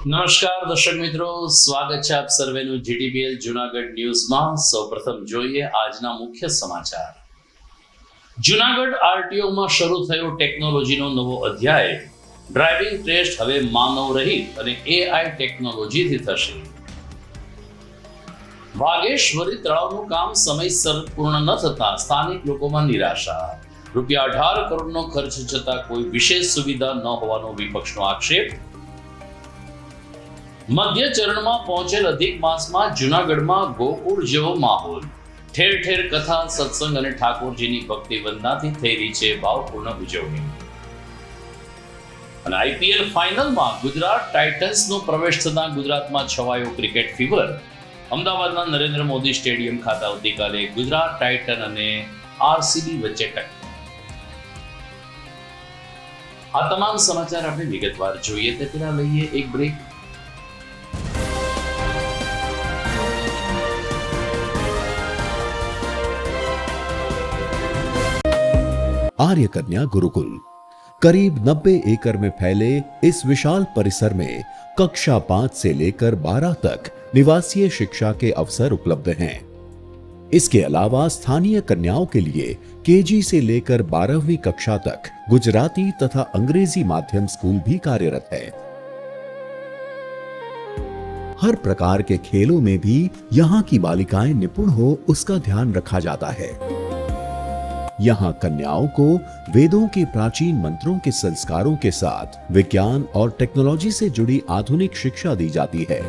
નમસ્કાર દર્શક મિત્રો, સ્વાગત છે આપ સર્વેનું જીટીપીએલ જૂનાગઢ ન્યૂઝમાં. સૌપ્રથમ જોઈએ આજના મુખ્ય સમાચાર. જૂનાગઢ આરટીઓમાં શરૂ થયો ટેકનોલોજીનો નવો અધ્યાય. ડ્રાઇવિંગ ટેસ્ટ હવે માનવ રહિત અને એઆઈ ટેકનોલોજીથી થશે. વાઘેશ્વરી તળાવનું કામ સમયસર પૂર્ણ ન થતા સ્થાનિક લોકોમાં નિરાશા. ₹18 કરોડનો ખર્ચ છતાં કોઈ વિશેષ સુવિધા ન હોવાનો વિપક્ષનો આક્ષેપ. મધ્ય ચરણમાં પહોંચેલ અધિક માસમાં જૂનાગઢમાં ગોકુળ જેવો માહોલ. ઠેર ઠેર કથા, સત્સંગ અને ઠાકોરજીની ભક્તિ વંદનાથી થઈ રહી છે ભાવપૂર્ણ ઉજવણી. અને આઈપીએલ ફાઇનલમાં ગુજરાત ટાઇટન્સનો પ્રવેશ થતા ગુજરાતમાં છવાયો ક્રિકેટ ફીવર. અમદાવાદના નરેન્દ્ર મોદી સ્ટેડિયમ ખાતે આવતીકાલે ગુજરાત ટાઇટન અને આરસીબી વચ્ચે ટક્કર. આ તમામ સમાચાર આપણે વિગતવાર જોઈએ તે પહેલા લઈએ એક બ્રેક. आर्य कन्या गुरुकुल करीब 90 एकड़ में फैले इस विशाल परिसर में कक्षा 5 से लेकर 12 तक निवासीय शिक्षा के अवसर उपलब्ध हैं। इसके अलावा स्थानीय कन्याओं के लिए केजी से लेकर 12वीं कक्षा तक गुजराती तथा अंग्रेजी माध्यम स्कूल भी कार्यरत है। हर प्रकार के खेलों में भी यहाँ की बालिकाएं निपुण हो उसका ध्यान रखा जाता है। यहाँ कन्याओं को वेदों के प्राचीन मंत्रों के संस्कारों के साथ विज्ञान और टेक्नोलॉजी से जुड़ी आधुनिक शिक्षा दी जाती है।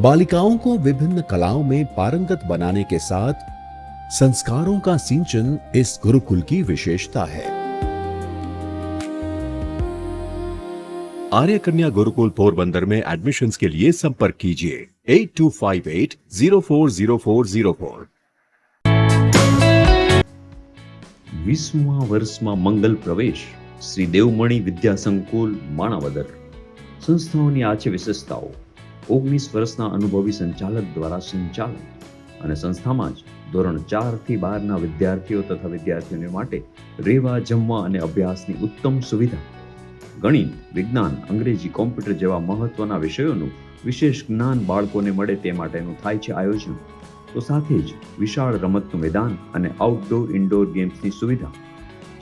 बालिकाओं को विभिन्न कलाओं में पारंगत बनाने के साथ संस्कारों का सिंचन इस गुरुकुल की विशेषता है। आर्य कन्या गुरुकुल पोरबंदर में एडमिशन्स के लिए संपर्क कीजिए 8258040404। 20મા વર્ષમાં મંગલ પ્રવેશ શ્રી દેવમણી વિદ્યા સંકુલ માણાવદર. સંસ્થાઓની આ છે વિશેષતાઓ. 19 વર્ષના અનુભવી સંચાલક દ્વારા સંચાલન અને સંસ્થામાં જ ધોરણ 4 થી 12ના વિદ્યાર્થીઓ તથા વિદ્યાર્થીઓને માટે રહેવા, જમવા અને અભ્યાસની ઉત્તમ સુવિધા. ગણિત, વિજ્ઞાન, અંગ્રેજી, કોમ્પ્યુટર જેવા મહત્વના વિષયોનું વિશેષ જ્ઞાન બાળકોને મળે તે માટેનું થાય છે આયોજન. તો સાથે જ વિશાળ રમતનું મેદાન અને આઉટડોર ઇન્ડોર ગેમ્સની સુવિધા.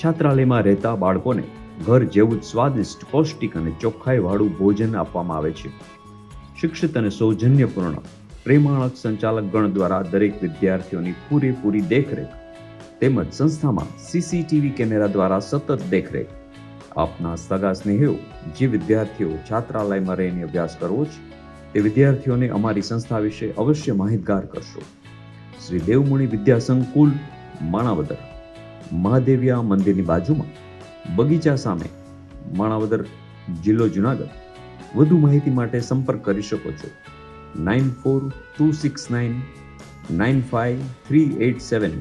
છાત્રાલયમાં રહેતા બાળકોને ઘર જેવું જ સ્વાદિષ્ટ, પૌષ્ટિક અને ચોખ્ખાઈવાળું ભોજન આપવામાં આવે છે. શિક્ષિત અને સૌજન્યપૂર્ણ પ્રેમાળક સંચાલક ગણ દ્વારા દરેક વિદ્યાર્થીઓની પૂરેપૂરી દેખરેખ તેમજ સંસ્થામાં સીસીટીવી કેમેરા દ્વારા સતત દેખરેખ. આપના સગા સ્નેહીઓ જે વિદ્યાર્થીઓ છાત્રાલયમાં રહીને અભ્યાસ કરવો છે તે વિદ્યાર્થીઓને અમારી સંસ્થા વિશે અવશ્ય માહિતગાર કરશો. શ્રી દેવમણી વિદ્યા સંકુલ માણાવદર, મહાદેવિયા મંદિરની બાજુમાં, બગીચા સામે, માણાવદર, જિલ્લો જુનાગઢ. વધુ માહિતી માટે સંપર્ક કરી શકો છો 9426995387.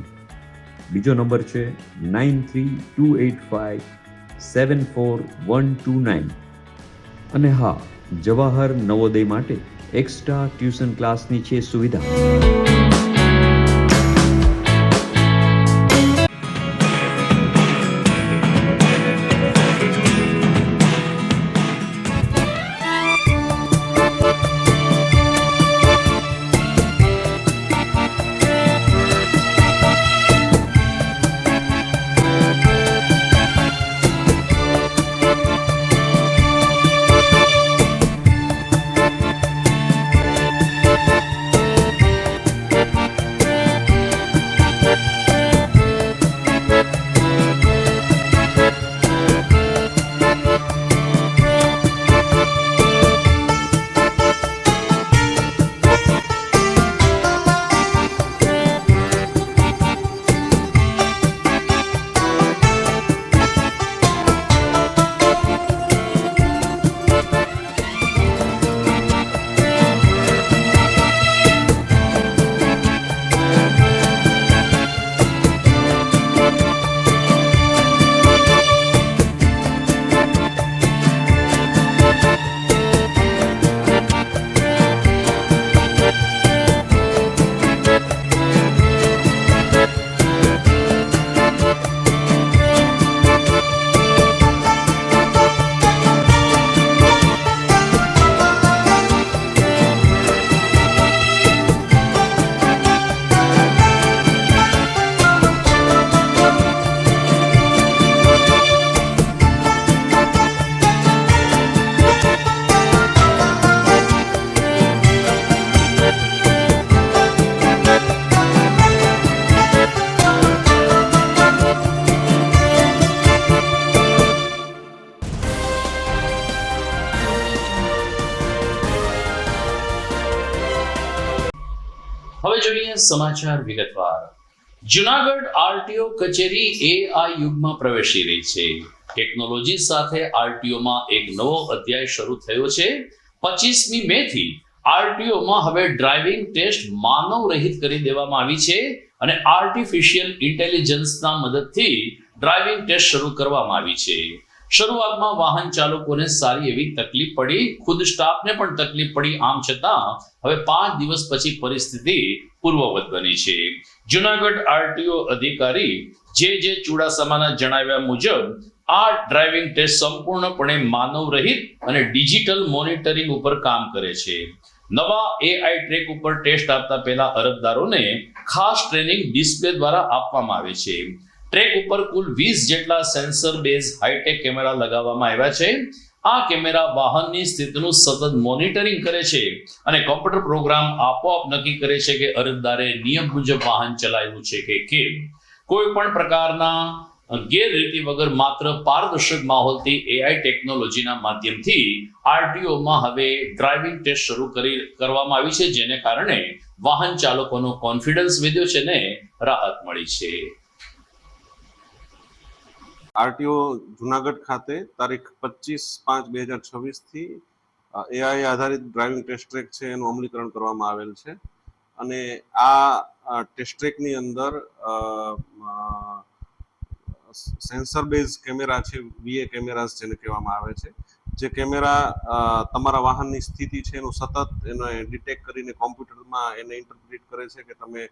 બીજો નંબર છે 9328574129. અને હા, જવાહર નવોદય માટે એક્સ્ટ્રા ટ્યુશન ક્લાસની છે સુવિધા. સમાચાર વિગતવાર. જુનાગઢ આરટીઓ કચેરી એઆઈ યુગમાં પ્રવેશી રહી છે. ટેકનોલોજી સાથે આરટીઓમાં એક નવો અધ્યાય શરૂ થયો છે. 25મી મે થી આરટીઓમાં હવે ડ્રાઇવિંગ ટેસ્ટ માનવ રહિત કરી દેવામાં આવી છે અને આર્ટિફિશિયલ ઇન્ટેલિજન્સના મદદથી ડ્રાઇવિંગ ટેસ્ટ શરૂ કરવામાં આવી છે. શરૂઆતમાં વાહન ચાલકોને સારી એવી તકલીફ પડી, ખુદ સ્ટાફને પણ તકલીફ પડી. આમ છતાં હવે 5 દિવસ પછી પરિસ્થિતિ પૂર્વવત બની છે. જુનાગઢ આરટીઓ અધિકારી જે ચુડાસમાના જણાવ્યા મુજબ આ ડ્રાઇવિંગ ટેસ્ટ સંપૂર્ણપણે માનવ રહિત અને ડિજિટલ મોનિટરિંગ ઉપર કામ કરે છે. નવા એઆઈ ટ્રેક ઉપર ટેસ્ટ આપતા પહેલા અરજદારોને ખાસ ટ્રેનિંગ ડિસ્પ્લે દ્વારા આપવામાં આવે છે. ટ્રેક ઉપર કુલ 20 જેટલા સેન્સર બેઝ હાઈટેક કેમેરા લગાવવામાં આવ્યા છે. આ કેમેરા વાહનની સ્થિતિનું સતત મોનિટરિંગ કરે છે અને કોમ્પ્યુટર પ્રોગ્રામ આપોઆપ નક્કી કરે છે કે અરજદારે નિયમ મુજબ વાહન ચલાવ્યું છે કે કેમ. કોઈ પણ પ્રકારના ગેરરીતિ વગર માત્ર પારદર્શક માહોલથી એઆઈ ટેકનોલોજીના માધ્યમથી આરટીઓમાં હવે ડ્રાઇવિંગ ટેસ્ટ શરૂ કરવામાં આવી છે, જેને કારણે વાહન ચાલકોનો કોન્ફિડન્સ વધ્યો છે ને રાહત મળી છે. આરટીઓ જુનાગઢ ખાતે તારીખ 25/5/2026 થી એઆઈ આધારિત ડ્રાઇવિંગ ટેસ્ટ ટ્રેક છે એનું અમલીકરણ કરવામાં આવેલ છે અને આ ટેસ્ટ ટ્રેકની અંદર સેન્સર બેઝ કેમેરા છે, વીએ કેમેરાસ જેને કહેવામાં આવે છે, જે કેમેરા તમારા વાહનની સ્થિતિ છે એનું સતત એને ડિટેક્ટ કરીને કોમ્પ્યુટરમાં એને ઇન્ટરપ્રિટ કરે છે કે તમે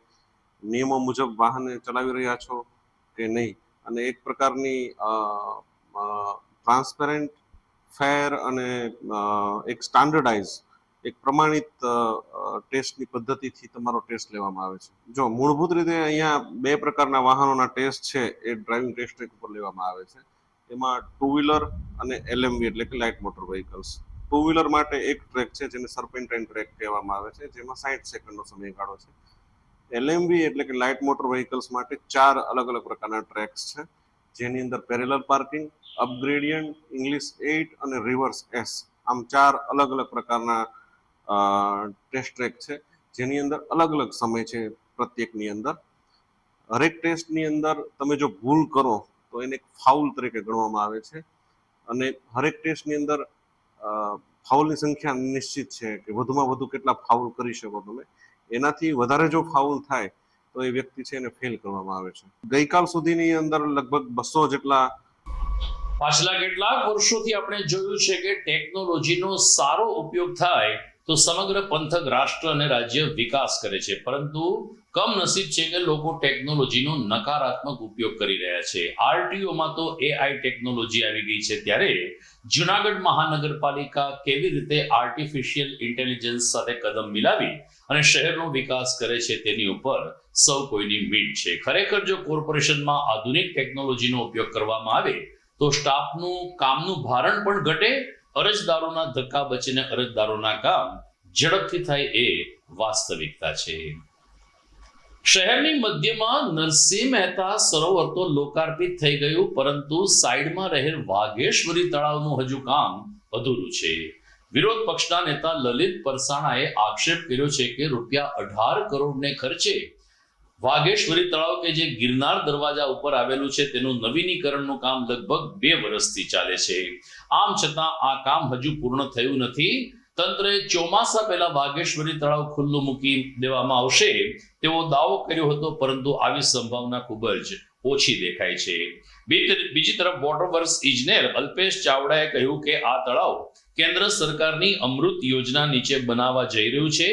નિયમો મુજબ વાહન ચલાવી રહ્યા છો કે નહીં. અને એક પ્રકારની ટ્રાન્સપેરન્ટ, ફેર અને એક સ્ટાન્ડર્ડાઇઝ, એક પ્રમાણિત ટેસ્ટની પદ્ધતિથી તમારો ટેસ્ટ લેવામાં આવે છે. જો મૂળભૂત રીતે અહીંયા 2 પ્રકારના વાહનોના ટેસ્ટ છે એ ડ્રાઇવિંગ ટેસ્ટ ટ્રેક ઉપર લેવામાં આવે છે. એમાં 2 વ્હીલર અને એલએમવી એટલે કે લાઇટ મોટર વ્હીકલ્સ. 2 વ્હીલર માટે એક ટ્રેક છે જેને સર્પેન્ટાઇન ટ્રેક કહેવામાં આવે છે, જેમાં 60 સેકન્ડનો સમયગાળો છે. એલએમવી એટલે કે લાઇટ મોટર વ્હીકલ્સ માટે 4 અલગ અલગ પ્રકારના ટ્રેક્સ છે, જેની અંદર પેરેલલ પાર્કિંગ, અપગ્રેડિયન્ટ, ઇંગ્લિશ 8 અને રિવર્સ એસ, આમ 4 અલગ અલગ પ્રકારના ટેસ્ટ ટ્રેક છે, જેની અંદર અલગ અલગ સમય છે પ્રત્યેકની અંદર. હરેક ટેસ્ટની અંદર તમે જો ભૂલ કરો તો એને એક ફાઉલ તરીકે ગણવામાં આવે છે અને હરેક ટેસ્ટની અંદર ફાઉલની સંખ્યા નિશ્ચિત છે કે વધુમાં વધુ કેટલા ફાઉલ કરી શકો તમે. એનાથી વધારે જો ફાઉલ થાય તો એ વ્યક્તિ છે એને ફેલ કરવામાં આવે છે. ગઈકાલ સુધીની અંદર લગભગ 200 જેટલા. પાછલા કેટલાક વર્ષોથી આપણે જોયું છે કે ટેકનોલોજીનો સારો ઉપયોગ થાય તો સમગ્ર પંથક, રાષ્ટ્ર અને રાજ્ય વિકાસ કરે છે, પરંતુ કમનસીબ છે કે લોકો ટેકનોલોજીનો નકારાત્મક ઉપયોગ કરી રહ્યા છે. આરટીઓમાં તો એઆઈ ટેકનોલોજી આવી ગઈ છે, ત્યારે જુનાગઢ મહાનગરપાલિકા કેવી રીતે આર્ટિફિશિયલ ઇન્ટેલિજન્સ સાથે કદમ મિલાવી અને શહેરનો વિકાસ કરે છે તેની ઉપર સૌ કોઈની મીટ છે. ખરેખર જો કોર્પોરેશનમાં આધુનિક ટેકનોલોજીનો ઉપયોગ કરવામાં આવે તો સ્ટાફનું કામનું ભારણ પણ ઘટે, અરજદારોના ધક્કા બચીને અરજદારોના કામ ઝડપથી થાય એ વાસ્તવિકતા છે. શહેરની મધ્યમાં નરસિંહ મહેતા સરોવર તો લોકાર્પિત થઈ ગયું, પરંતુ સાઈડમાં રહેલ વાઘેશ્વરી તળાવનું હજુ કામ અધૂરું છે. વિરોધ પક્ષના નેતા લલિત પરસાણાએ આક્ષેપ કર્યો છે કે ₹18 કરોડને ખર્ચે વાઘેશ્વરી તળાવ કે જે ગિરનાર દરવાજા ઉપર આવેલું છે તેનું નવીનીકરણનું કામ લગભગ 2 વર્ષથી ચાલે છે. આમ છતાં આ કામ હજુ પૂર્ણ થયું નથી. તંત્રએ ચોમાસા પહેલા વાઘેશ્વરી તળાવ ખુલ્લું મૂકી દેવામાં આવશે તેવો દાવો કર્યો હતો, પરંતુ આવી સંભાવના ખૂબ જ ઓછી દેખાય છે. બીજી તરફ વોટરવર્ક્સ ઇજનેર અલ્પેશ ચાવડાએ કહ્યું કે આ તળાવ કેન્દ્ર સરકારની અમૃત યોજના નીચે બનાવવા જઈ રહ્યું છે.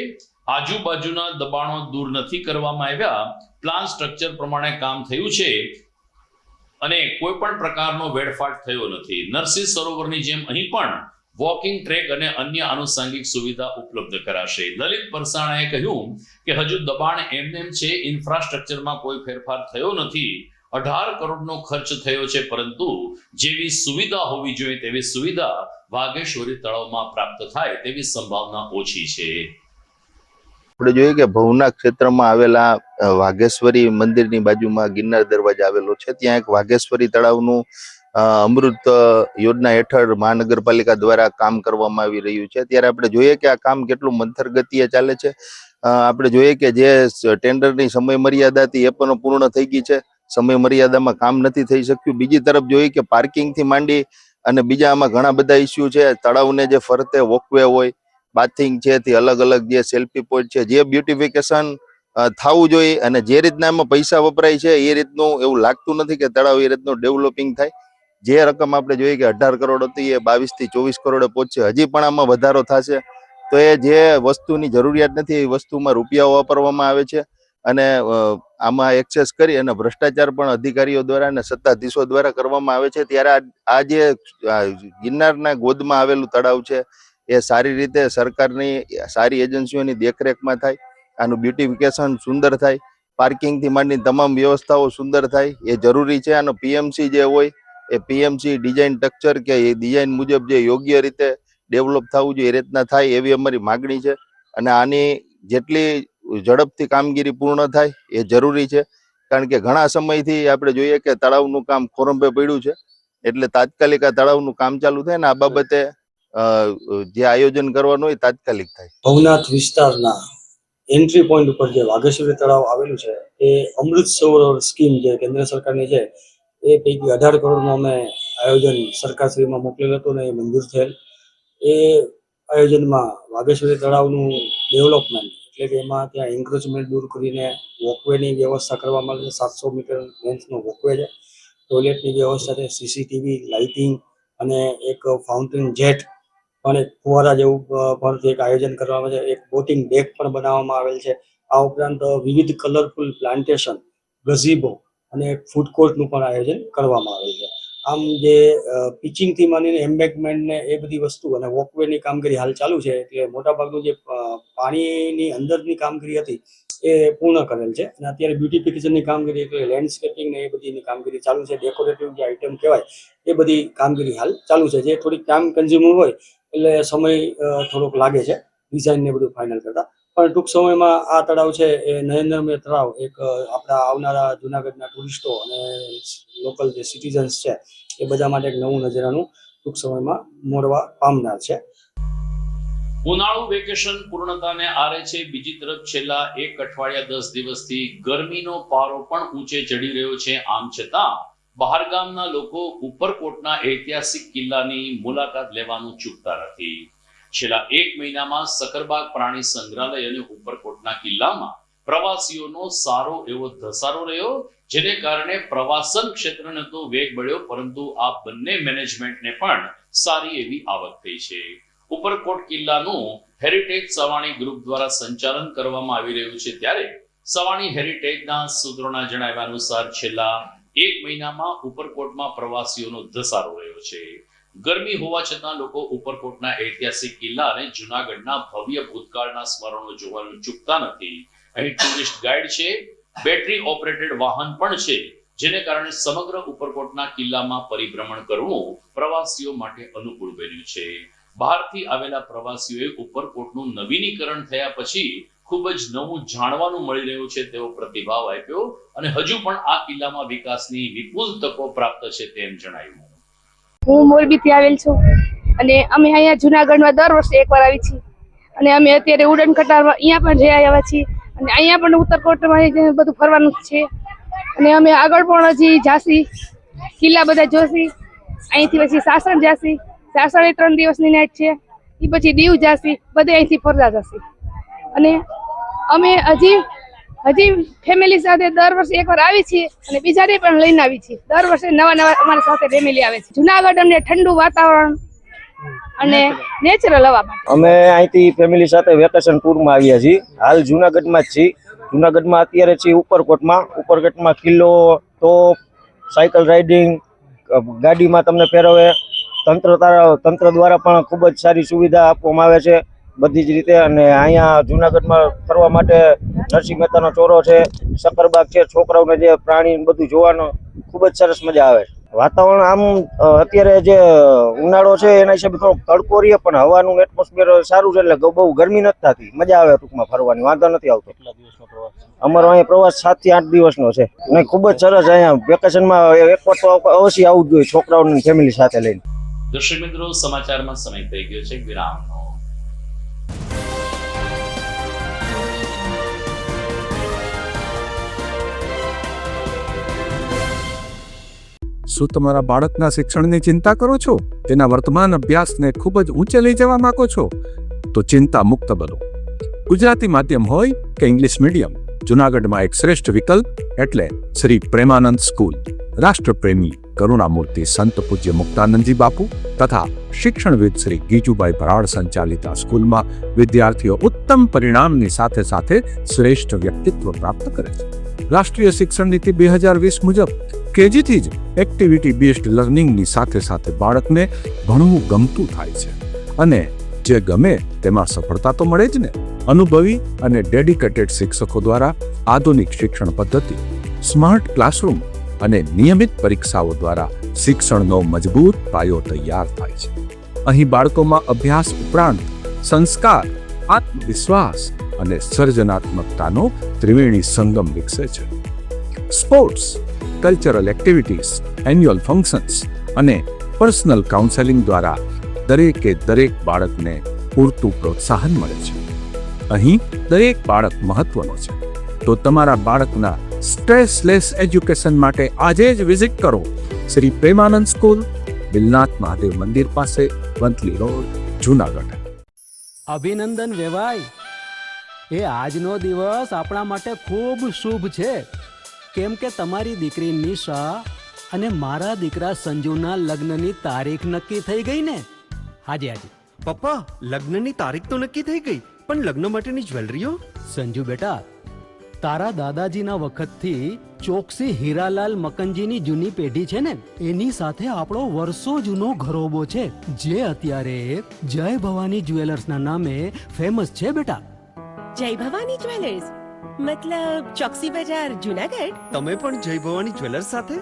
આજુબાજુના દબાણો દૂર નથી કરવામાં આવ્યા, પ્લાન સ્ટ્રક્ચર પ્રમાણે કામ થયું છે અને કોઈ પણ પ્રકારનો વેડફાટ થયો નથી. નરસિંહ સરોવરની જેમ અહીં પણ વોકિંગ ટ્રેક અને અન્ય આનુષંગિક સુવિધા ઉપલબ્ધ કરાશે. લલિત પરસાણાએ કહ્યું કે હજુ દબાણ એમનેમ છે, ઇન્ફ્રાસ્ટ્રક્ચરમાં કોઈ ફેરફાર થયો નથી. 18 કરોડનો ખર્ચ થયો છે, પરંતુ જેવી સુવિધા હોવી જોઈએ તેવી સુવિધા વાઘેશ્વરી તળાવમાં પ્રાપ્ત થાય તેવી સંભાવના ઓછી છે. આપણે જોઈએ કે ભવના ક્ષેત્રમાં આવેલા વાઘેશ્વરી મંદિરની બાજુમાં ગિરનાર દરવાજા આવેલો છે. ત્યાં એક વાઘેશ્વરી તળાવનું અમૃત યોજના હેઠળ મહાનગરપાલિકા દ્વારા કામ કરવામાં આવી રહ્યું છે. ત્યારે આપણે જોઈએ કે આ કામ કેટલું મંથર ગતિએ ચાલે છે. આપણે જોઈએ કે જે ટેન્ડરની સમય મર્યાદા હતી એ પણ પૂર્ણ થઈ ગઈ છે. સમય મર્યાદામાં કામ નથી થઈ શક્યું. બીજી તરફ જોઈએ કે પાર્કિંગથી માંડી અને બીજા આમાં ઘણા બધા ઇસ્યુ છે. તળાવને જે ફરતે વોકવે હોય, બાથિંગ છે, તે અલગ અલગ જે સેલ્ફી પોઈન્ટ છે, જે બ્યુટિફિકેશન થવું જોઈએ અને જે રીતના એમાં પૈસા વપરાય છે એ રીતનું એવું લાગતું નથી કે તળાવ એ રીતનું ડેવલપિંગ થાય. જે રકમ આપણે જોઈએ કે 18 કરોડ હતી એ 22 થી 24 કરોડે પહોંચશે. હજી પણ આમાં વધારો થશે. તો એ જે વસ્તુની જરૂરિયાત નથી એ વસ્તુમાં રૂપિયાઓ વાપરવામાં આવે છે અને આમાં એક્સેસ કરી અને ભ્રષ્ટાચાર પણ અધિકારીઓ દ્વારા અને સત્તાધીશો દ્વારા કરવામાં આવે છે. ત્યારે આ જે ગિરનારના ગોદમાં આવેલું તળાવ છે એ સારી રીતે સરકારની સારી એજન્સીઓની દેખરેખમાં થાય, આનું બ્યુટિફિકેશન સુંદર થાય, પાર્કિંગથી માંડીને તમામ વ્યવસ્થાઓ સુંદર થાય એ જરૂરી છે. આનો પીએમસી જે હોય એ પીએમસી ડિઝાઇન સ્ટ્રક્ચર કે એ ડિઝાઇન મુજબ જે યોગ્ય રીતે ડેવલપ થવું જોઈએ એ રીતના થાય એવી અમારી માગણી છે. અને આની જેટલી ઝડપથી કામગીરી પૂર્ણ થાય એ જરૂરી છે. કારણ કે ઘણા સમયથી આપણે જોઈએ કે તળાવનું કામ ખોરંભે પડ્યું છે. એટલે તાત્કાલિક આ તળાવનું કામ ચાલુ થાય ને આ બાબતે જે આયોજન કરવાનું હોય તાત્કાલિક થાય. ભવનાથ વિસ્તારના એન્ટ્રી પોઈન્ટ ઉપર જે વાઘેશ્વરી તળાવ આવેલું છે એ અમૃત સરોવર સ્કીમ જે કેન્દ્ર સરકારની છે એ પૈકી 18 કરોડનું અમે આયોજન સરકારશ્રીમાં મોકલેલું હતું ને એ મંજૂર થયેલ. એ આયોજનમાં વાઘેશ્વરી તળાવનું ડેવલપમેન્ટ એટલે કે એમાં ત્યાં એન્ક્રોચમેન્ટ દૂર કરીને વોકવેની વ્યવસ્થા કરવામાં આવે છે. 700 મીટર લેન્થનો વોકવે છે, ટોયલેટની વ્યવસ્થા છે, સીસીટીવી, લાઇટિંગ અને એક ફાઉન્ટેન જેટ પણ એક ફુવારા જેવું પણ એક આયોજન કરવામાં છે. એક બોટિંગ ડેક પણ બનાવવામાં આવેલ છે. આ ઉપરાંત વિવિધ કલરફુલ પ્લાન્ટેશન, ગઝીબો અને ફૂડ કોર્ટનું પણ આયોજન કરવામાં આવેલ છે. આમ જે પિચિંગથી માંડીને એમ્બેકમેન્ટ ને એ બધી વસ્તુ અને વોકવેની કામગીરી હાલ ચાલુ છે. એટલે મોટાભાગનું જે પાણીની અંદરની કામગીરી હતી એ પૂર્ણ કરેલ છે અને અત્યારે બ્યુટિફિકેશનની કામગીરી એટલે લેન્ડસ્કેપિંગ ને એ બધીની કામગીરી ચાલુ છે. ડેકોરેટિવ જે આઇટમ કહેવાય એ બધી કામગીરી હાલ ચાલુ છે. જે થોડીક ટાઈમ કન્ઝ્યુમર હોય એટલે સમય થોડોક લાગે છે ડિઝાઇન ને બધું ફાઇનલ કરતા. પણ ટૂંક સમયમાં આ તળાવ છે એ નરેન્દ્રમય તળાવ એક આપણા આવનારા જુનાગઢના ટુરિસ્ટો અને લોકલ જે સિટીઝન્સ છે એ બધા માટે એક નવું નજરાનું ટૂંક સમયમાં મોડવા પામનાર છે. ઉનાળુ વેકેશન પૂર્ણતાને આરે છે. બીજી તરફ છેલ્લા 1 અઠવાડિયા 10 દિવસથી ગરમીનો પારો પણ ઊંચે ચડી રહ્યો છે. આમ છતાં બહારગામના લોકો ઉપરકોટના ઐતિહાસિક કિલ્લાની મુલાકાત લેવાનું ચૂકતા નથી. છેલ્લા 1 મહિનામાં સકરબાગ પ્રાણી સંગ્રહાલય અને ઉપરકોટના કિલ્લામાં પ્રવાસીઓનો સારો એવો ધસારો રહ્યો, જેને કારણે પ્રવાસન ક્ષેત્રને તો વેગ મળ્યો, પરંતુ આ બંને મેનેજમેન્ટને પણ સારી એવી આવક થઈ છે. ઉપરકોટ કિલ્લાનું હેરિટેજ સવાણી ગ્રુપ દ્વારા સંચાલન કરવામાં આવી રહ્યું છે. ત્યારે સવાણી હેરિટેજના સૂત્રોના જણાવ્યા અનુસાર છેલ્લા 1 મહિનામાં ઉપરકોટમાં પ્રવાસીઓનો ધસારો રહ્યો છે. ગરમી હોવા છતાં લોકો ઉપરકોટના ઐતિહાસિક કિલ્લા અને જૂનાગઢના ભવ્ય ભૂતકાળના સ્મરણો જોવાનું ચૂકતા નથી. અહીં ટુરિસ્ટ ગાઈડ છે, બેટરી ઓપરેટેડ વાહન પણ છે, જેને કારણે સમગ્ર ઉપરકોટના કિલ્લામાં પરિભ્રમણ કરવું પ્રવાસીઓ માટે અનુકૂળ બન્યું છે. બહારથી આવેલા પ્રવાસીઓએ ઉપરકોટનું નવીનીકરણ થયા પછી ખૂબ જ નવું જાણવાનું મળી રહ્યું છે તેવો પ્રતિભાવ આપ્યો અને હજુ પણ આ કિલ્લામાં વિકાસની વિપુલ તકો પ્રાપ્ત છે તેમ જણાવ્યું. હું મોરબીથી આવેલ છું અને અમે અહીંયા જુનાગઢમાં દર વર્ષે એકવાર આવી છીએ અને અમે અત્યારે ઉડન કટારમાં અહીંયા પણ જઈ આવ્યા છીએ અને અહીંયા પણ ઉત્તરકોટમાં બધું ફરવાનું છે અને અમે આગળ પણ હજી જાસી, કિલ્લા બધા જોશી. અહીંથી પછી સાસણ જાસી, સાસણ 3 દિવસની નાઈટ છે. એ પછી દીવ જાસી, બધે અહીંથી ફરતા જશે અને અમે હજી ફેમિલી સાથે દર વર્ષે એકવાર આવી છીએ અને બીજાને પણ લઈને આવી છીએ. દર વર્ષે નવા અમારી સાથે ફેમિલી આવે છે. જુનાગઢ અમને ઠંડુ વાતાવરણ અને નેચરલ હવા માટે અમે અહીંથી ફેમિલી સાથે વેકેશન ટૂરમાં આવ્યા છીએ. હાલ જુનાગઢમાં જ છીએ. જુનાગઢમાં અત્યારે છીએ ઉપરકોટમાં કિલ્લો, ટોપ, સાયકલ રાઇડિંગ, ગાડીમાં તમને ફેરવે. તંત્ર દ્વારા પણ ખૂબ જ સારી સુવિધા આપવામાં આવે છે બધી જ રીતે. અને અહીંયા જુનાગઢમાં ફરવા માટે નરસિંહ મહેતાનો ચોરો છે, સકરબાગ છે, છોકરાઓને જે પ્રાણી બધું જોવાનો ખૂબ જ સરસ મજા આવે છે. વાતાવરણ આમ અત્યારે જે ઉનાળો છે એના હિસાબે થોડોક તડકો રહે, પણ હવાનું એટમોસ્ફિયર સારું છે એટલે બહુ ગરમી નથી થતી. મજા આવે ટૂંકમાં ફરવાની, વાંધો નથી આવતો. અમારો અહીંયા પ્રવાસ 7 થી 8 દિવસનો છે અને ખૂબ જ સરસ. અહીંયા વેકેશનમાં એકવાર તો અવશ્ય આવવું જોઈએ છોકરાઓની ફેમિલી સાથે લઈને. દર્શક મિત્રો, સમાચારમાં સમય થઈ ગયો છે વિરામનો. શું તમારા બાળકના શિક્ષણની ચિંતા કરો છો? તેના વર્તમાન અભ્યાસને ખૂબ જ ઊંચે લઈ જવા માંગો છો? તો ચિંતા મુક્ત બનો. ગુજરાતી માધ્યમ હોય કે ઇંગ્લિશ મીડિયમ, જૂનાગઢમાં એક શ્રેષ્ઠ વિકલ્પ એટલે શ્રી પ્રેમાનંદ સ્કૂલ. રાષ્ટ્રપ્રેમી કરુણામૂર્તિ સંત પૂજ્ય મુક્તાનંદજી બાપુ તથા શિક્ષણવિદ શ્રી ગીજુભાઈ ભરાડ સંચાલિત આ સ્કૂલમાં વિદ્યાર્થીઓ ઉત્તમ પરિણામની સાથે સાથે શ્રેષ્ઠ વ્યક્તિત્વ પ્રાપ્ત કરે છે. રાષ્ટ્રીય શિક્ષણ નીતિ 2020 મુજબ કેજીથી જ એક્ટિવિટી બેઝડ લર્નિંગની સાથે સાથે બાળકને ભણવું ગમતું થાય છે અને જે ગમે તેમાં સફળતા તો મળે જ ને. અનુભવી અને ડેડિકેટેડ શિક્ષકો દ્વારા આધુનિક શિક્ષણ પદ્ધતિ, સ્માર્ટ ક્લાસરૂમ અને નિયમિત પરીક્ષાઓ દ્વારા શિક્ષણનો મજબૂત પાયો તૈયાર થાય છે. અહીં બાળકોમાં અભ્યાસ ઉપરાંત સંસ્કાર, આત્મવિશ્વાસ અને સર્જનાત્મકતાનો ત્રિવેણી સંગમ વિકસે છે. Sports, cultural activities, annual functions અને પર્સનલ કાઉન્સેલિંગ દ્વારા દરેકે દરેક બાળકને પૂરતું પ્રોત્સાહન મળે છે. અહીં દરેક બાળક મહત્વનો છે. તો તમારા બાળકના સ્ટ્રેસલેસ એજ્યુકેશન માટે આજે જ વિઝિટ કરો શ્રી પ્રેમાનંદ સ્કૂલ, બિલનાથ મહાદેવ મંદિર પાસે, વંથલી રોડ, જૂનાગઢ. અભિનંદન વેવાય. એ આજનો દિવસ આપણા માટે ખૂબ શુભ છે, કેમ કે તમારી દીકરી નિશા અને મારા દીકરા સંજુના લગ્નની તારીખ નક્કી થઈ ગઈ ને. હાજી હાજી પપ્પા, લગ્નની તારીખ તો નક્કી થઈ ગઈ, પણ લગ્ન માટેની જ્વેલરીઓ? સંજુ બેટા, તારા દાદાજીના વખતથી ચોકસી હીરાલાલ મકનજીની જૂની પેઢી છે ને, એની સાથે આપણો વર્ષો જૂનો ઘરોબો છે, જે અત્યારે જય ભવાની જ્વેલર્સના નામે ફેમસ છે બેટા. જય ભવાની જ્વેલર્સ મતલબ ચોકસી બજાર, જૂનાગઢ? તમે પણ જય ભવાની જ્વેલર્સ સાથે?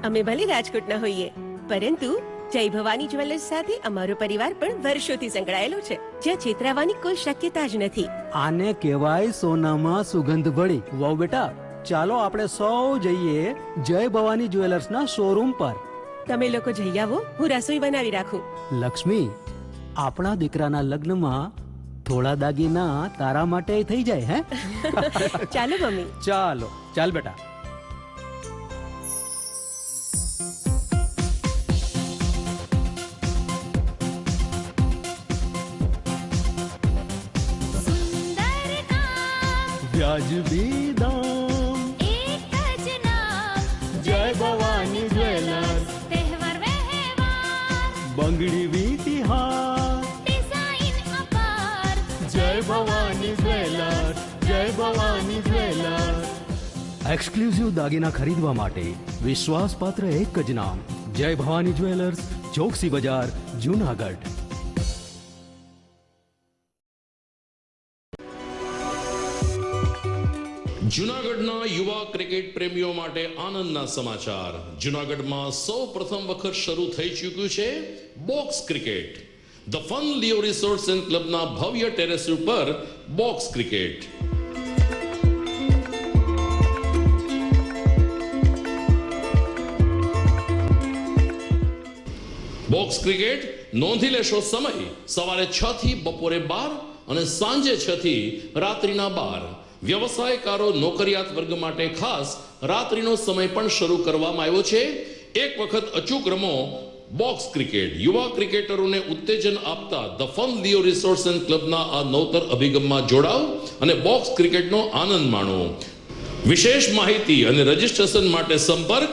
અમે ભલે રાજકોટના હોઈએ, પરંતુ જય ભવાની જ્વેલર્સ સાથે અમારો પરિવાર પણ વર્ષોથી સંકળાયેલો છે, જ્યાં છેતરાવાની કોઈ શક્યતા જ નથી. આને કહેવાય સોનામાં સુગંધ ભળી. વાવ બેટા, ચાલો આપણે સૌ જઈએ જય ભવાની જ્વેલર્સના શોરૂમ પર. તમે લોકો જઈ આવો, હું રસોઈ બનાવી રાખું. લક્ષ્મી, આપણા દીકરાના લગ્નમાં થોડા દાગીના તારા માટે થઈ જાય. હે ચાલો મમ્મી. ચાલો ચાલ બેટા. વ્યાજબી દામ, એક જ નામ, જય ભવાની જ્વેલર્સ. તહેવાર વ્યવહાર, બંગડી વીટી હાર, ડિઝાઇન અપાર, જય ભવાની જ્વેલર્સ, જય ભવાની જ્વેલર્સ. એક્સક્લુઝિવ દાગીના ખરીદવા માટે વિશ્વાસપાત્ર એક જ નામ, જય ભવાની જ્વેલર્સ, ચોકસી બજાર, જૂનાગઢ. જૂનાગઢના યુવા ક્રિકેટ પ્રેમીઓ માટે આનંદના સમાચાર. જૂનાગઢમાં સૌ પ્રથમ વખત શરૂ થઈ ચૂક્યું છે box cricket. The fun Leo resorts and ક્લબના ભવ્ય ટેરેસ ઉપર બોક્સ ક્રિકેટ. બોક્સ ક્રિકેટ નોંધી લેશો સમય સવારે 6 થી બપોરે 12 અને સાંજે 6 થી રાત્રિના 12. વ્યવસાયકારો, નોકરિયાત વર્ગ માટે ખાસ રાત્રિનો સમય પણ શરૂ કરવામાં આવ્યો છે. એક વખત અચૂક રમો બોક્સ ક્રિકેટ. યુવા ક્રિકેટરોને ઉત્તેજન આપતા the fun Leo resorts and ક્લબના આ નવતર અભિગમમાં જોડાઓ અને બોક્સ ક્રિકેટનો આનંદ માણો. વિશેષ માહિતી અને રજીસ્ટ્રેશન માટે સંપર્ક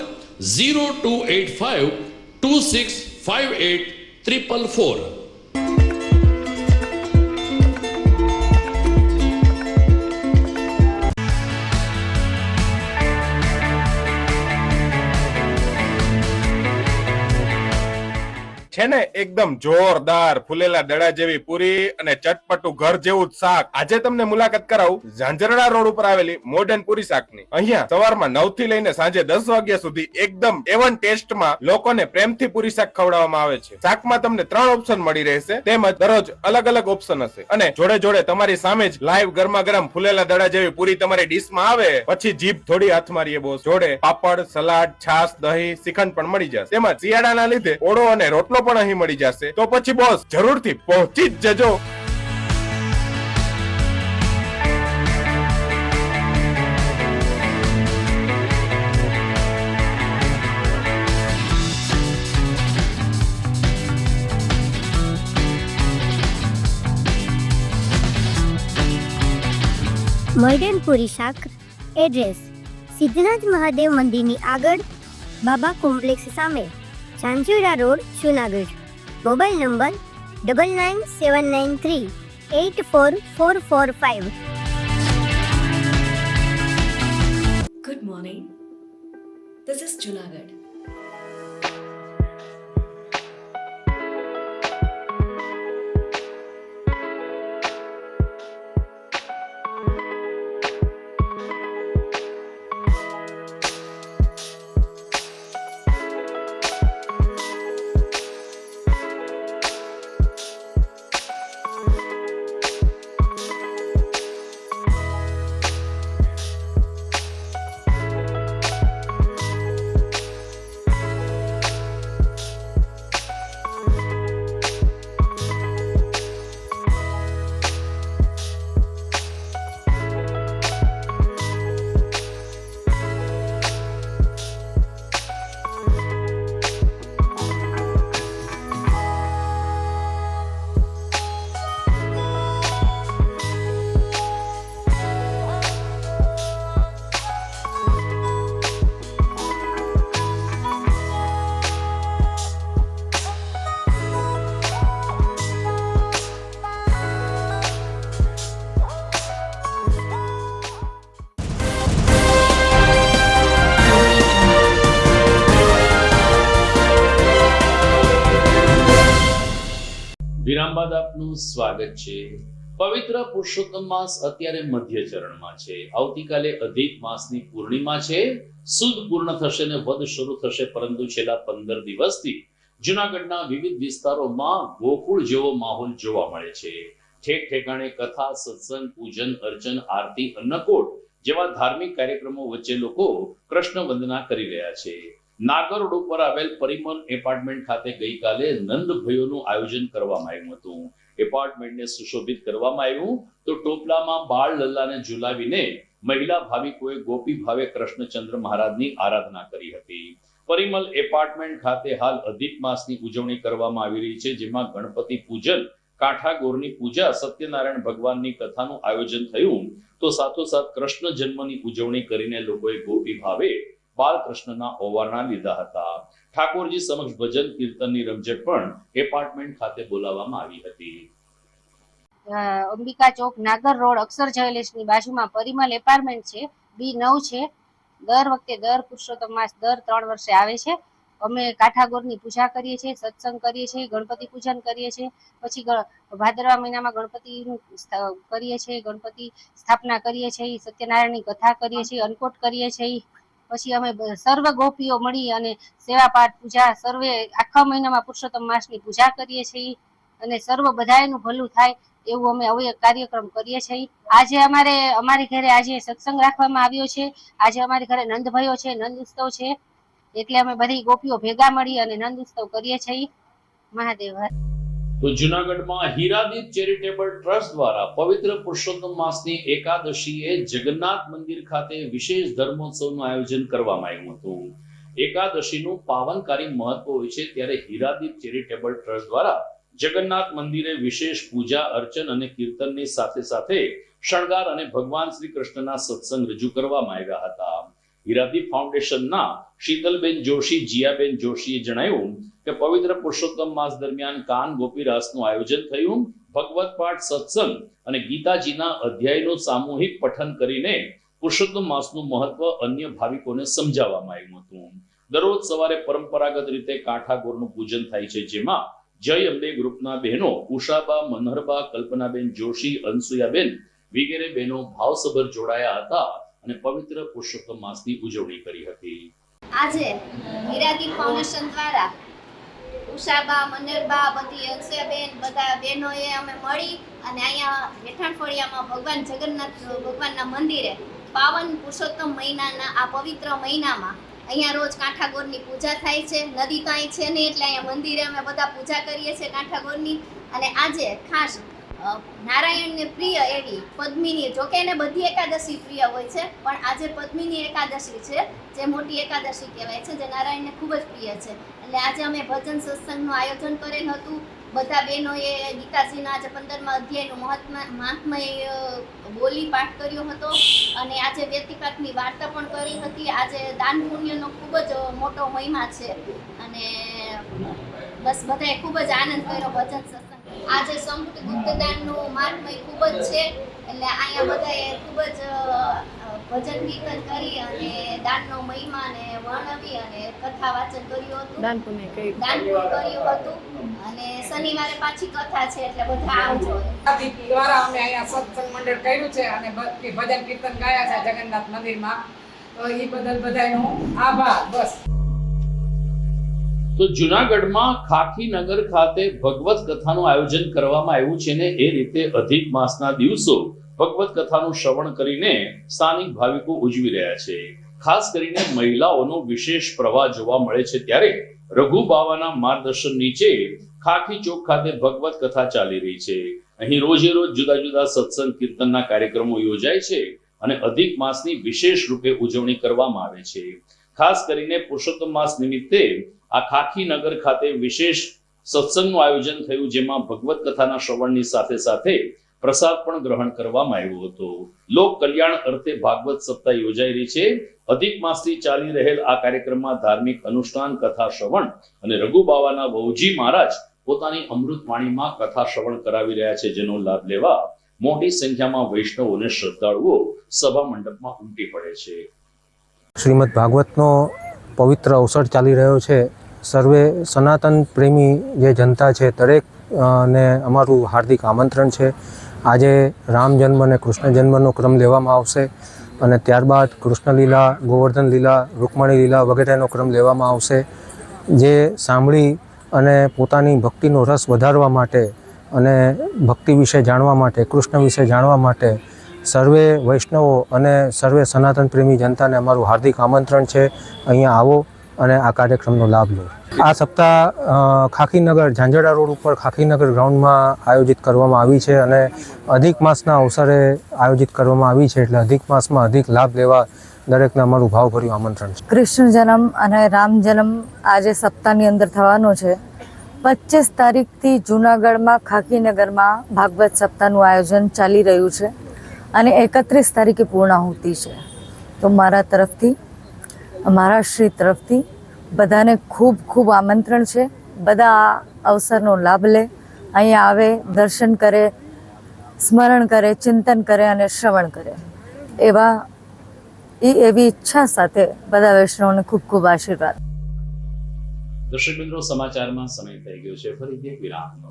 0285 2658 444. છે ને એકદમ જોરદાર ફૂલેલા દડા જેવી પૂરી અને ચટપટું ઘર જેવું જ શાક. આજે તમને મુલાકાત કરાવું ઝાંઝરડા રોડ ઉપર આવેલી મોડર્ન પૂરી શાકની. અહીંયા સવારમાં 9 થી લઈને સાંજે 10 વાગ્યા સુધી એકદમ એવન ટેસ્ટમાં લોકોને પ્રેમથી પૂરી શાક ખવડાવવામાં આવે છે. શાકમાં તમને 3 ઓપ્શન મળી રહેશે, તેમજ દરરોજ અલગ અલગ ઓપ્શન હશે અને જોડે જોડે તમારી સામે જ લાઈવ ગરમા ગરમ ફૂલેલા દડા જેવી પૂરી તમારી ડીશમાં આવે પછી જીભ થોડી હાથ મારીએ બોસ. જોડે પાપડ, સલાડ, છાશ, દહીં, શ્રીખંડ પણ મળી જશે. તેમજ શિયાળાના લીધે ઓળો અને રોટલો પણ અહીં મળી જશે. તો પછી બોસ જરૂરથી પહોંચી જ જજો. મોડર્ન પૂરી શાક. એડ્રેસ સિદ્ધનાથ મહાદેવ મંદિરની આગળ, બાબા કોમ્પ્લેક્સ સામે, Zanzura road, Junagadh. Mobile number 9979384445. Good morning. This is Junagadh. વિરામ બાદ આપનું સ્વાગત છે. પવિત્ર પુરુષોત્તમ માસ અત્યારે મધ્ય ચરણમાં છે. આવતીકાલે અધિક માસની પૂર્ણિમા છે. સુદ પૂર્ણ થશે ને વદ શરૂ થશે, પરંતુ છેલ્લા 15 દિવસથી જુનાગઢના વિવિધ વિસ્તારોમાં ગોકુળ જેવો માહોલ જોવા મળે છે. ઠેક ઠેકાણે કથા, સત્સંગ, પૂજન, અર્ચન, આરતી, અન્નકોટ જેવા ધાર્મિક કાર્યક્રમો વચ્ચે લોકો કૃષ્ણ વંદના કરી રહ્યા છે. નાગર રોડ ઉપર આવેલ પરિમલ એપાર્ટમેન્ટ ખાતે ગઈકાલે નંદભયોનું આયોજન કરવામાં આવ્યું હતું. એપાર્ટમેન્ટને સુશોભિત કરવામાં આવ્યું તો ટોપલામાં બાળ લલ્લાને ઝુલાવીને મહિલા ભાવિકોએ ગોપી ભાવે કૃષ્ણચંદ્ર મહારાજની આરાધના કરી હતી. પરિમલ એપાર્ટમેન્ટ ખાતે હાલ અધિક માસની ઉજવણી કરવામાં આવી રહી છે, જેમાં ગણપતિ પૂજન, કાંઠાગોરની પૂજા, સત્યનારાયણ ભગવાનની કથાનું આયોજન થયું તો સાથોસાથ કૃષ્ણ જન્મની ઉજવણી કરીને લોકોએ ગોપી ભાવે બાલકૃષ્ણના ઓવારણા લીધા હતા. ઠાકોરજી સમક્ષ ભજન કીર્તનની રમઝટ પણ એપાર્ટમેન્ટ ખાતે બોલાવવામાં આવી હતી. અંબિકા ચોક, નાગર રોડ, અક્ષર જ્વેલર્સની બાજુમાં પરિમલ એપાર્ટમેન્ટ છે. B9 છે. દર વખતે દર પુરુષોત્તમ માસ દર 3 વર્ષે આવે છે. અમે કાંઠાગોરની પૂજા કરીએ છીએ, સત્સંગ કરીએ છીએ, ગણપતિ પૂજન કરીએ છીએ, પછી ભાદરવા મહિનામાં ગણપતિનું કરીએ છીએ, ગણપતિ સ્થાપના કરીએ છીએ, સત્યનારાયણની કથા કરીએ છીએ, અન્નકોટ કરીએ છીએ. પછી અમે સર્વ ગોપીઓ મળી અને સેવા પાઠ પૂજા સર્વે આખા મહિનામાં પુરુષોત્તમ માસની પૂજા કરીએ છીએ અને સર્વ બધાયનું ભલું થાય એવું અમે હવે કાર્યક્રમ કરીએ છીએ. આજે અમારી ઘરે આજે સત્સંગ રાખવામાં આવ્યો છે. આજે અમારી ઘરે નંદભયો છે, નંદ ઉત્સવ છે, એટલે અમે બધી ગોપીઓ ભેગા મળી અને નંદ ઉત્સવ કરીએ છીએ. મહાદેવ. તો જુનાગઢમાં હીરાદીપ ચેરિટેબલ ટ્રસ્ટ દ્વારા પવિત્ર પુરુષોત્તમ માસની એકાદશીએ જગન્નાથ મંદિર ખાતે વિશેષ ધર્મોત્સવનું આયોજન કરવામાં આવ્યું હતું. એકાદશીનું પાવનકારી મહત્વ હોય છે, ત્યારે હીરાદીપ ચેરિટેબલ ટ્રસ્ટ દ્વારા જગન્નાથ મંદિરે વિશેષ પૂજા, અર્ચન અને કીર્તનની સાથે સાથે શણગાર અને ભગવાન શ્રી કૃષ્ણના સત્સંગ રજૂ કરવામાં આવ્યા હતા. હીરાદીપ ફાઉન્ડેશનના શીતલબેન જોશી, જીયાબેન જોશીએ જણાવ્યું કે પવિત્ર પુરુષોત્તમ માસ દરમિયાન કાન ગોપીરાસનું આયોજન થયું. ભગવત પાઠ, સત્સંગ અને ગીતાજીના અધ્યાયનું સામૂહિક પઠન કરીને પુરુષોત્તમ માસનું મહત્વ અન્ય ભાવિકોને સમજાવવામાં આવ્યું હતું. દરરોજ સવારે પરંપરાગત રીતે કાંઠાગોરનું પૂજન થાય છે, જેમાં જય અંબે ગ્રુપના બહેનો ઉષાબા, મનહરબા, કલ્પનાબેન જોશી, અનસુયાબેન વગેરે બહેનો ભાવસભર જોડાયા હતા અને પવિત્ર પુરુષોત્તમ માસની ઉજવણી કરી હતી. આજે હીરાદીપ ફાઉન્ડેશન દ્વારા ઉષાબા, મનરબા, બધી અક્ષયબેન બધા બહેનોએ અમે મળી અને અહીંયા હેઠાણ ફળિયામાં ભગવાન જગન્નાથ ભગવાનના મંદિરે પાવન પુરુષોત્તમ મહિનાના આ પવિત્ર મહિનામાં અહીંયા રોજ કાંઠાગોરની પૂજા થાય છે. નદી તો અહીં છે નહીં એટલે અહીંયા મંદિરે અમે બધા પૂજા કરીએ છીએ કાંઠાગોરની. અને આજે ખાસ નારાયણને પ્રિય એવી પદ્મિની, જોકે એને બધી એકાદશી પ્રિય હોય છે, પણ આજે પદ્મિની એકાદશી છે જે મોટી એકાદશી કહેવાય છે, જે નારાયણને ખૂબ જ પ્રિય છે. એટલે આજે અમે ભજન સત્સંગનું આયોજન કરેલ હતું. બધા બહેનોએ ગીતાજીના આજે 15મા અધ્યાયનું મહાત્મય બોલી પાઠ કર્યો હતો અને આજે વ્યક્તિપાતની વાર્તા પણ કરી હતી. આજે દાન પુણ્યનો ખૂબ જ મોટો મહિમા છે અને બસ બધાએ ખૂબ જ આનંદ કર્યો ભજન સત્સંગ. આજે સંપૂર્ણ ગુપ્તદાનનું મહાત્મય ખૂબ જ છે એટલે અહીંયા બધાએ ખૂબ જ ભજન કીર્તન કરી અને દાનનો મહિમાને વર્ણવી અને કથા વાચન કર્યું હતું, દાન પુણ્ય કર્યું હતું અને શનિવારે પાછી કથા છે એટલે બધા આવજો. દ્વારા અમે અહીંયા સત્સંગ મંડળ કર્યું છે અને ભજન કીર્તન ગાયા છે જગન્નાથ મંદિરમાં, તો એ બદલ બધાનો આભાર. બસ. તો જુનાગઢમાં ખાખીનગર ખાતે ભગવત કથાનું આયોજન કરવામાં આવ્યું છે ને એ રીતે અધિક માસના દિવસો ભગવત કથાનું શ્રવણ કરીને સ્થાનિક ભાવિકો ઉજવી રહ્યા છે. ખાસ કરીને મહિલાઓનો વિશેષ પ્રવાહ જોવા મળે છે ત્યારે રઘુ બાવાના માર્ગદર્શન નીચે ખાખી ચોક ખાતે ભગવત કથા ચાલી રહી છે. અહીં રોજે રોજ જુદા જુદા સત્સંગ કીર્તનના કાર્યક્રમો યોજાય છે અને અધિક માસની વિશેષ રૂપે ઉજવણી કરવામાં આવે છે. ખાસ કરીને પુરુષોત્તમ માસ નિમિત્તે આ ખાખીનગર ખાતે વિશેષ સત્સંગનું આયોજન થયું, જેમાં ભગવત કથાના શ્રવણની સાથે સાથે પ્રસાદ પણ ગ્રહણ કરવામાં આવ્યો હતો. લોક કલ્યાણ અર્થે ભાગવત સપ્તાહ યોજાઈ રહી છે. અધિક માસથી ચાલી રહેલ આ કાર્યક્રમમાં ધાર્મિક અનુષ્ઠાન, કથા શ્રવણ અને રઘુ બાવાના વહુજી મહારાજ પોતાની અમૃતવાણીમાં કથા શ્રવણ કરાવી રહ્યા છે, જેનો લાભ લેવા મોટી સંખ્યામાં વૈષ્ણવો અને શ્રદ્ધાળુઓ સભા મંડપમાં ઉમટી પડે છે. શ્રીમદ ભાગવતનો પવિત્ર અવસર ચાલી રહ્યો છે. સર્વે સનાતન પ્રેમી જે જનતા છે દરેક ને અમારું હાર્દિક આમંત્રણ છે. આજે રામ જન્મ અને કૃષ્ણ જન્મનો ક્રમ લેવામાં આવશે અને ત્યારબાદ કૃષ્ણ લીલા, ગોવર્ધન લીલા, રૂકમણી લીલા વગેરેનો ક્રમ લેવામાં આવશે. જે સાંભળી અને પોતાની ભક્તિનો રસ વધારવા માટે અને ભક્તિ વિશે જાણવા માટે, કૃષ્ણ વિશે જાણવા માટે સર્વે વૈષ્ણવો અને સર્વે સનાતન પ્રેમી જનતાને અમારું હાર્દિક આમંત્રણ છે. અહીંયા આવો અને આ કાર્યક્રમનો લાભ લો. આ સપ્તાહ ખાખીનગર ઝાંઝરડા રોડ ઉપર ખાખીનગર ગ્રાઉન્ડમાં આયોજિત કરવામાં આવી છે અને અધિક માસના અવસરે આયોજિત કરવામાં આવી છે, એટલે અધિક માસમાં અધિક લાભ લેવા દરેકને અમારું ભાવભર્યું આમંત્રણ છે. કૃષ્ણ જન્મ અને રામ જન્મ આજે સપ્તાહની અંદર થવાનો છે. 25 તારીખથી જૂનાગઢમાં ખાખીનગરમાં ભાગવત સપ્તાહનું આયોજન ચાલી રહ્યું છે અને 31 તારીખે પૂર્ણાહુતિ છે. તો મારા તરફથી, મારા શ્રી તરફથી બધાને ખૂબ ખૂબ આમંત્રણ છે. બધા આ અવસરનો લાભ લે, અહીંયા આવે, દર્શન કરે, સ્મરણ કરે, ચિંતન કરે અને શ્રવણ કરે, એવી ઈચ્છા સાથે બધા વૈષ્ણવોને ખૂબ ખૂબ આશીર્વાદ. દર્શક મિત્રો, સમાચારમાં સમય થઈ ગયો છે ફરીથી એક વિરામનો.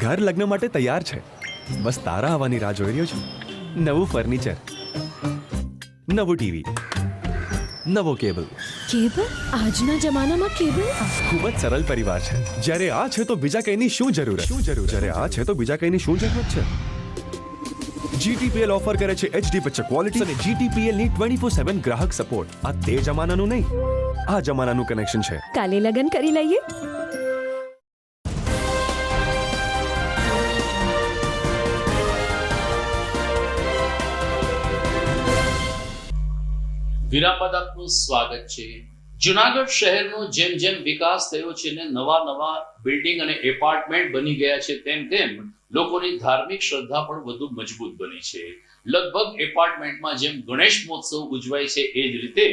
ઘર લગ્ન માટે તૈયાર છે, બસ તારા આવવાની રાહ જોઈ રહ્યો છું. નવું ફર્નિચર, નવું ટીવી, નવો કેબલ. કેબલ? આજના જમાનામાં કેબલ? ખૂબ જ સરળ પરિવાર છે. જ્યારે આ છે તો બીજા કઈની શું જરૂરત? જ્યારે આ છે તો બીજા કઈની શું જરૂરત છે? GTPL ઓફર કરે છે HD પિક્ચર ક્વોલિટી અને GTPL ની 24/7 ગ્રાહક સપોર્ટ. આ તે જમાનાનું નહીં, આ જમાનાનું કનેક્શન છે. કાલે લગન કરી લઈએ. વિરામ બાદ આપનું સ્વાગત છે. જુનાગઢ શહેરનો જેમ જેમ વિકાસ થયો છે ને નવા બિલ્ડિંગ અને એપાર્ટમેન્ટ બની ગયા છે તેમ લોકોની ધાર્મિક શ્રદ્ધા પણ વધુ મજબૂત બની છે. લગભગ એપાર્ટમેન્ટમાં જેમ ગણેશ મહોત્સવ ઉજવાય છે એ જ રીતે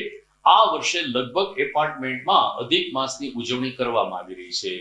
આ વર્ષે લગભગ એપાર્ટમેન્ટમાં અધિક માસની ઉજવણી કરવામાં આવી રહી છે.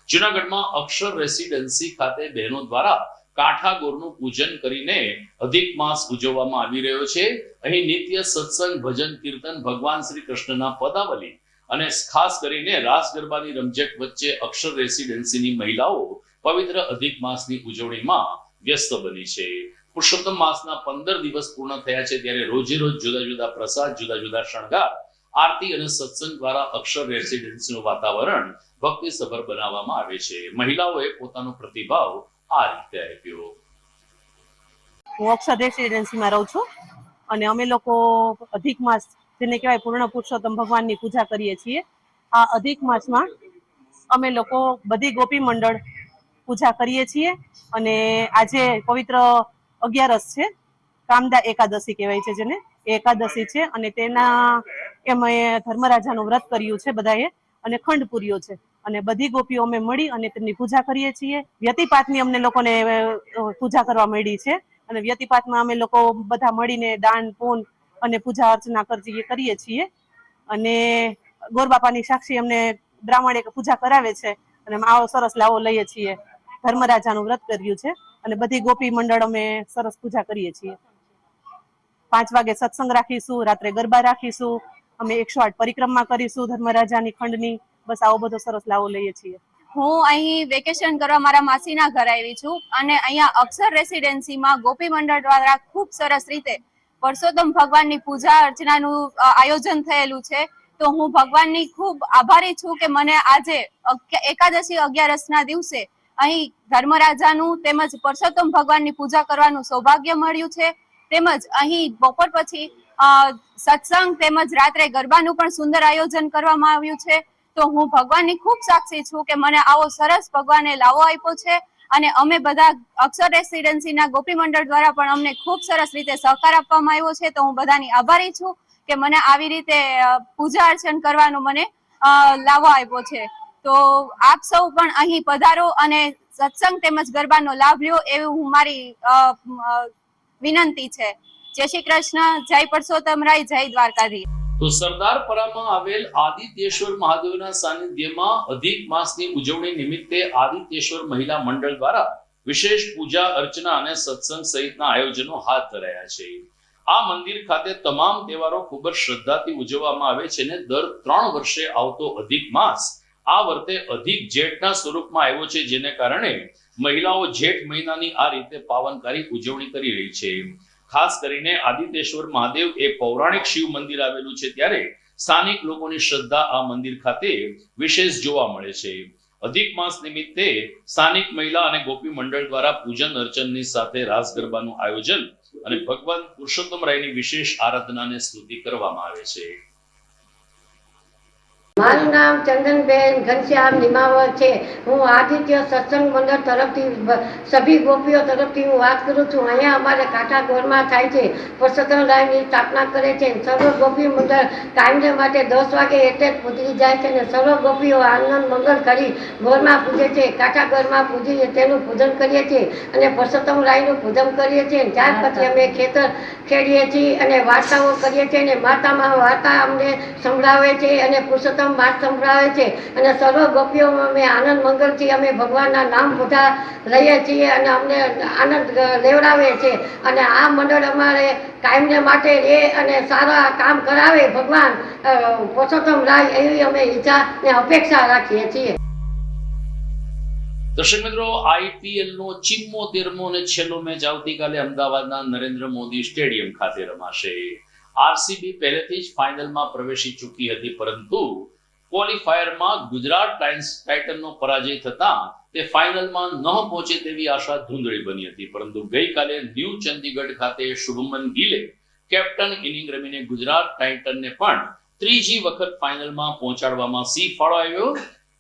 જુનાગઢમાં અક્ષર રેસિડેન્સી ખાતે બહેનો દ્વારા કાંઠાગોરનું પૂજન કરીને અધિક માસ ઉજવવામાં આવી રહ્યો છે. અહીં નિત્ય સત્સંગ, ભજન, કીર્તન, ભગવાન શ્રી કૃષ્ણના પદાવલી અને ખાસ કરીને રાસ ગરબાની રમઝટ વચ્ચે અક્ષર રેસિડેન્સીની મહિલાઓ પવિત્ર અધિક માસની ઉજવણીમાં વ્યસ્ત બની છે. પુરુષોત્તમ માસના 15 દિવસ પૂર્ણ થયા છે ત્યારે રોજે રોજ જુદા જુદા પ્રસાદ, જુદા જુદા શણગાર, આરતી અને સત્સંગ દ્વારા અક્ષર રેસિડેન્સીનું વાતાવરણ ભક્તિસભર બનાવવામાં આવે છે. મહિલાઓએ પોતાનો પ્રતિભાવ આ રીતે આપ્યો. હું અક્ષર રેસિડેન્સીમાં રહું છું અને અમે લોકો અધિક માસ, જેને કહેવાય પૂર્ણ પુરુષોત્તમ ભગવાનની પૂજા કરીએ છીએ. આ અધિક માસમાં અમે લોકો બધી ગોપી મંડળ પૂજા કરીએ છીએ અને આજે પવિત્ર 11 છે, કામદા એકાદશી કહેવાય છે જેને, એ એકાદશી છે અને તેના અમે ધર્મરાજાનું વ્રત કર્યું છે બધાએ અને ખંડ પૂર્યો છે અને બધી ગોપીઓ અમે મળી અને તેમની પૂજા કરીએ છીએ. વ્યતિપાતની અમને લોકોને પૂજા કરવા મળી છે અને વ્યતિપાતમાં અમે લોકો બધા મળીને દાન, પૂન અને પૂજા અર્ચના કરીએ છીએ અને ગોરબાપાની સાક્ષી અમને બ્રાહ્મણ એક પૂજા કરાવે છે અને આવો સરસ લાવો લઈએ છીએ. ધર્મરાજાનું વ્રત કર્યું છે અને બધી ગોપી મંડળ અમે સરસ પૂજા કરીએ છીએ. 5 વાગે સત્સંગ રાખીશું, રાત્રે ગરબા રાખીશું, અમે 108 પરિક્રમા કરીશું ધર્મરાજાની ખંડની. બસ આવો બધો સરસ લાવો લઈએ છીએ. હું અહીં વેકેશન કરવા મારા માસીના ઘર આવી છું અને અહીંયા અક્ષર રેસિડેન્સીમાં ગોપી મંડળ દ્વારા ખૂબ સરસ રીતે પરસોત્તમ ભગવાનની પૂજા અર્ચનાનું આયોજન થયેલું છે. તો હું ભગવાનની ખૂબ આભારી છું કે મને આજે એકાદશી 11ના દિવસે અહીં ધર્મરાજાનું તેમજ પરસોત્તમ ભગવાનની પૂજા કરવાનું સૌભાગ્ય મળ્યું છે. તેમજ અહીં બપોર પછી સત્સંગ તેમજ રાત્રે ગરબાનું પણ સુંદર આયોજન કરવામાં આવ્યું છે. તો હું ભગવાનની ખૂબ સાક્ષી છું કે મને આવો સરસ ભગવાને લાવો આપ્યો છે અને અમે બધા અક્ષર રેસિડેન્સીના ગોપી મંડળ દ્વારા પણ અમને ખૂબ સરસ રીતે સહકાર આપવામાં આવ્યો છે. તો હું બધાની આભારી છું કે મને આવી રીતે પૂજા અર્ચન કરવાનો મને લાવો આપ્યો છે. તો આપ સૌ પણ અહીં પધારો અને સત્સંગ તેમજ ગરબાનો લાભ લ્યો એવું હું મારી વિનંતી છે. જય શ્રી કૃષ્ણ, જય પરસોત્તમ રાય, જય દ્વારકાધીશ. તો સરદારપરામાં આવેલ આદિત્યેશ્વર મહાદેવના સાનિધ્યમાં અધિક માસની ઉજવણી નિમિત્તે આદિત્યેશ્વર મહિલા મંડળ દ્વારા વિશેષ પૂજા અર્ચના અને સત્સંગ સહિતના આયોજનો હાથ ધરાયા છે. આ મંદિર ખાતે તમામ તહેવારો ખૂબ જ શ્રદ્ધાથી ઉજવવામાં આવે છે અને દર 3 વર્ષે આવતો અધિક માસ આ વર્ષે અધિક જેઠના સ્વરૂપમાં આવ્યો છે, જેને કારણે મહિલાઓ જેઠ મહિનાની આ રીતે પાવનકારી ઉજવણી કરી રહી છે. ખાસ કરીને આદિત્યેશ્વર મહાદેવ એ પૌરાણિક શિવ મંદિર આવેલું છે ત્યારે સ્થાનિક લોકોની શ્રદ્ધા આ મંદિર ખાતે વિશેષ જોવા મળે છે. અધિક માસ નિમિત્તે સ્થાનિક મહિલા અને ગોપી મંડળ દ્વારા પૂજન અર્ચનની સાથે રાસ ગરબાનું આયોજન અને ભગવાન પુરુષોત્તમ રાયની વિશેષ આરાધનાને સ્તુતિ કરવામાં આવે છે. મારું નામ ચંદનબેન ઘનશ્યામ નિમાવત છે. હું આદિત્ય સત્સંગ મંડળ તરફથી સભી ગોપીઓ તરફથી હું વાત કરું છું. અહીંયા અમારે કાંઠાગોરમાં થાય છે. પરસોત્તમ રાયની સ્થાપના કરે છે. સર્વ ગોપી મંડળ કાયમને માટે 10 વાગે એટલે જ પૂજી જાય છે અને સર્વ ગોપીઓ આનંદ મંગળ કરી ગોરમાં પૂજે છે. કાંઠાગોરમાં પૂજીએ તેનું પૂજન કરીએ છીએ અને પરસોત્તમ રાયનું પૂજન કરીએ છીએ. ત્યાર પછી અમે ખેતર ખેડીએ છીએ અને વાર્તાઓ કરીએ છીએ અને માતામાં વાર્તા અમને સંભળાવે છે અને પુરુષોત્તમ માસ સંભળાવે છે અને સર્વ ગોપીઓમાં અમે આનંદ મંગળથી અમે ભગવાનના નામ બધા લઈએ છીએ અને અમને આનંદ લેવડાવે છે અને આ મંડળ અમારે કાયમને માટે રહે અને સારા કામ કરાવે ભગવાન પુરુષોત્તમ રાય એવી અમે ઈચ્છા ને અપેક્ષા રાખીએ છીએ. દર્શક મિત્રો, IPL નો 74મો અને છેલ્લો મેચ આવતીકાલે અમદાવાદના નરેન્દ્ર મોદી સ્ટેડિયમ ખાતે રમાશે. RCB પહેલેથી જ ફાઇનલમાં પ્રવેશી ચૂકી હતી, પરંતુ ક્વોલિફાયરમાં ગુજરાત ટાઇટન્સનો પરાજય થતા તે ફાઇનલમાં ન પહોંચે તેવી આશા ધૂંધળી બની હતી. પરંતુ ગઈકાલે ન્યૂ ચંદીગઢ ખાતે શુભમન ગિલે કેપ્ટન ઇનિંગ રમીને ગુજરાત ટાઇટનને પણ ત્રીજી વખત ફાઇનલમાં પહોંચાડવામાં સિંહ ફાળો આવ્યો.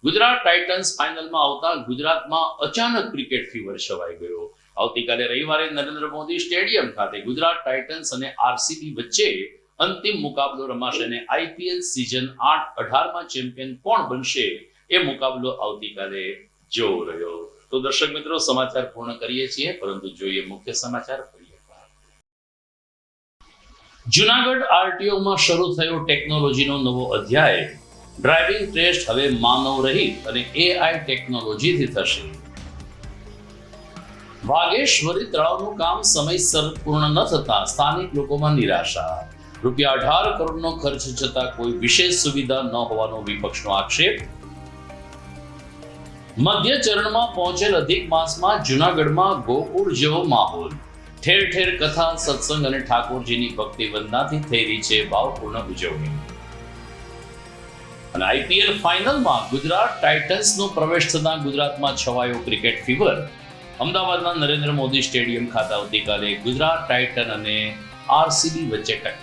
ગુજરાત ટાઇટન્સ ફાઇનલમાં આવતા ગુજરાતમાં અચાનક ક્રિકેટ ફીવર છવાઈ ગયો. આવતીકાલે રવિવારે નરેન્દ્ર મોદી સ્ટેડિયમ ખાતે ગુજરાત ટાઇટન્સ અને RCB વચ્ચે અંતિમ મુકાબલો રમાશે અને IPL સિઝન 8-18માં ચેમ્પિયન કોણ બનશે એ મુકાબલો આવતીકાલે જોવો રહ્યો. તો દર્શક મિત્રો, સમાચાર પૂર્ણ કરીએ છીએ, પરંતુ જોઈએ મુખ્ય સમાચાર. જુનાગઢ RTOમાં શરૂ થયો ટેકનોલોજીનો નવો અધ્યાય. ડ્રાઇવિંગ ટેસ્ટ હવે માનવ રહિત અને AI ટેકનોલોજીથી થશે. વાઘેશ્વરી તળાવનું કામ સમયસર પૂર્ણ ન થતા સ્થાનિક લોકોમાં નિરાશા. ₹18 કરોડનો ખર્ચ જતા કોઈ વિશેષ સુવિધા ન હોવાનો વિપક્ષનો આક્ષેપ. મધ્ય ચરણમાં પહોંચેલ અધિક માસમાં જુનાગઢમાં ગોકુળ જેવો માહોલ. ઠેર ઠેર કથા, સત્સંગ અને ઠાકોરજીની ભક્તિ વંદનાથી થઈ રહી છે ભાવપૂર્ણ ઉજવણી. અને IPL ફાઇનલમાં ગુજરાત ટાઇટન્સનો પ્રવેશ થતા ગુજરાતમાં છવાયો ક્રિકેટ ફીવર. અમદાવાદના નરેન્દ્ર મોદી સ્ટેડિયમ ખાતે આવતીકાલે ગુજરાત ટાઇટન અને RCB વચ્ચે ટક્કર.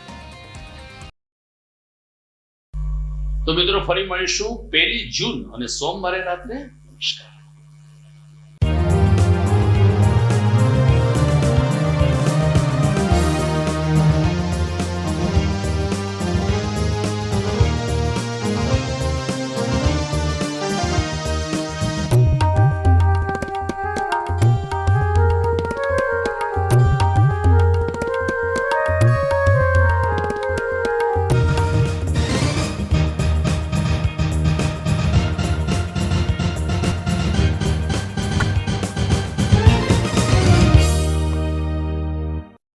તો મિત્રો, ફરી મળીશું 1 જૂન અને સોમવારે રાત્રે. નમસ્કાર.